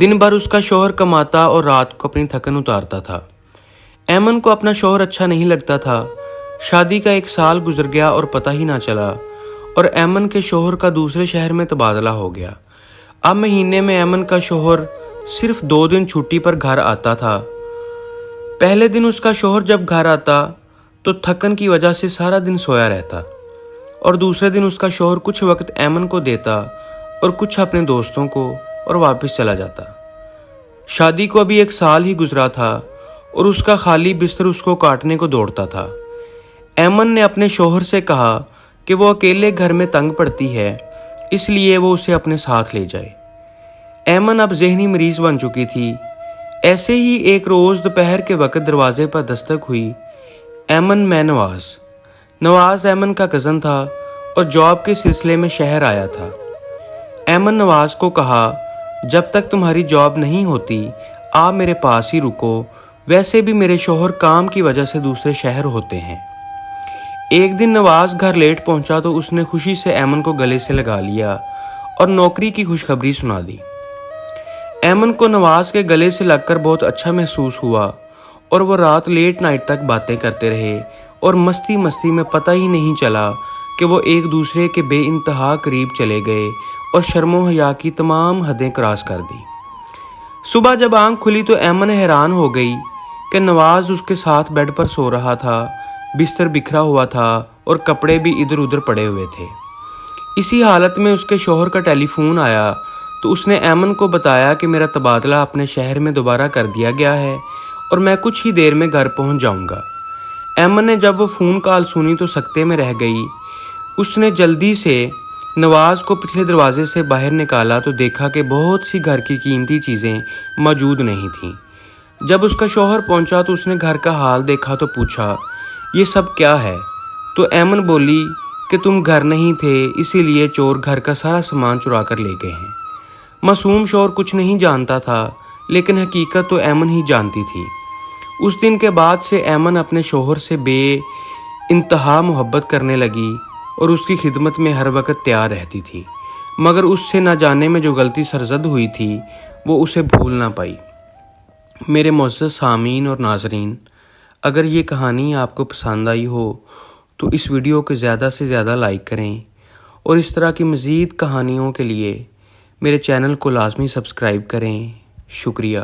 دن بھر اس کا شوہر کماتا اور رات کو اپنی تھکن اتارتا تھا۔ ایمن کو اپنا شوہر اچھا نہیں لگتا تھا۔ شادی کا 1 سال گزر گیا اور پتہ ہی نہ چلا، اور ایمن کے شوہر کا دوسرے شہر میں تبادلہ ہو گیا۔ اب مہینے میں ایمن کا شوہر صرف 2 دن چھٹی پر گھر آتا تھا۔ پہلے دن اس کا شوہر جب گھر آتا تو تھکن کی وجہ سے سارا دن سویا رہتا، اور دوسرے دن اس کا شوہر کچھ وقت ایمن کو دیتا اور کچھ اپنے دوستوں کو اور واپس چلا جاتا۔ شادی کو ابھی 1 سال ہی گزرا تھا اور اس کا خالی بستر اس کو کاٹنے کو دوڑتا تھا۔ ایمن نے اپنے شوہر سے کہا کہ وہ اکیلے گھر میں تنگ پڑتی ہے، اس لیے وہ اسے اپنے ساتھ لے جائے۔ ایمن اب ذہنی مریض بن چکی تھی۔ ایسے ہی ایک روز دوپہر کے وقت دروازے پر دستک ہوئی۔ ایمن میں نواز ایمن کا کزن تھا اور جاب کے سلسلے میں شہر آیا تھا۔ ایمن نواز کو کہا، جب تک تمہاری جاب نہیں ہوتی آپ میرے پاس ہی رکو، ویسے بھی میرے شوہر کام کی وجہ سے دوسرے شہر ہوتے ہیں۔ ایک دن نواز گھر لیٹ پہنچا تو اس نے خوشی سے ایمن کو گلے سے لگا لیا اور نوکری کی خوشخبری سنا دی۔ ایمن کو نواز کے گلے سے لگ کر بہت اچھا محسوس ہوا، اور وہ رات لیٹ نائٹ تک باتیں کرتے رہے اور مستی میں پتہ ہی نہیں چلا کہ وہ ایک دوسرے کے بے انتہا قریب چلے گئے اور شرم و حیا کی تمام حدیں کراس کر دی۔ صبح جب آنکھ کھلی تو ایمن حیران ہو گئی کہ نواز اس کے ساتھ بیڈ پر سو رہا تھا، بستر بکھرا ہوا تھا اور کپڑے بھی ادھر ادھر پڑے ہوئے تھے۔ اسی حالت میں اس کے شوہر کا ٹیلی فون آیا تو اس نے ایمن کو بتایا کہ میرا تبادلہ اپنے شہر میں دوبارہ کر دیا گیا ہے اور میں کچھ ہی دیر میں گھر پہنچ جاؤں گا۔ ایمن نے جب وہ فون کال سنی تو سکتے میں رہ گئی۔ اس نے جلدی سے نواز کو پچھلے دروازے سے باہر نکالا تو دیکھا کہ بہت سی گھر کی قیمتی چیزیں موجود نہیں تھیں۔ جب اس کا شوہر پہنچا تو اس نے گھر کا حال دیکھا تو پوچھا، یہ سب کیا ہے؟ تو ایمن بولی کہ تم گھر نہیں تھے، اسی لیے چور گھر کا سارا سامان چرا کر لے گئے ہیں۔ معصوم شوہر کچھ نہیں جانتا تھا، لیکن حقیقت تو ایمن ہی جانتی تھی۔ اس دن کے بعد سے ایمن اپنے شوہر سے بے انتہا محبت کرنے لگی اور اس کی خدمت میں ہر وقت تیار رہتی تھی، مگر اس سے نہ جانے میں جو غلطی سرزد ہوئی تھی وہ اسے بھول نہ پائی۔ میرے معزز سامعین اور ناظرین، اگر یہ کہانی آپ کو پسند آئی ہو تو اس ویڈیو کو زیادہ سے زیادہ لائک کریں، اور اس طرح کی مزید کہانیوں کے لیے میرے چینل کو لازمی سبسکرائب کریں۔ شکریہ۔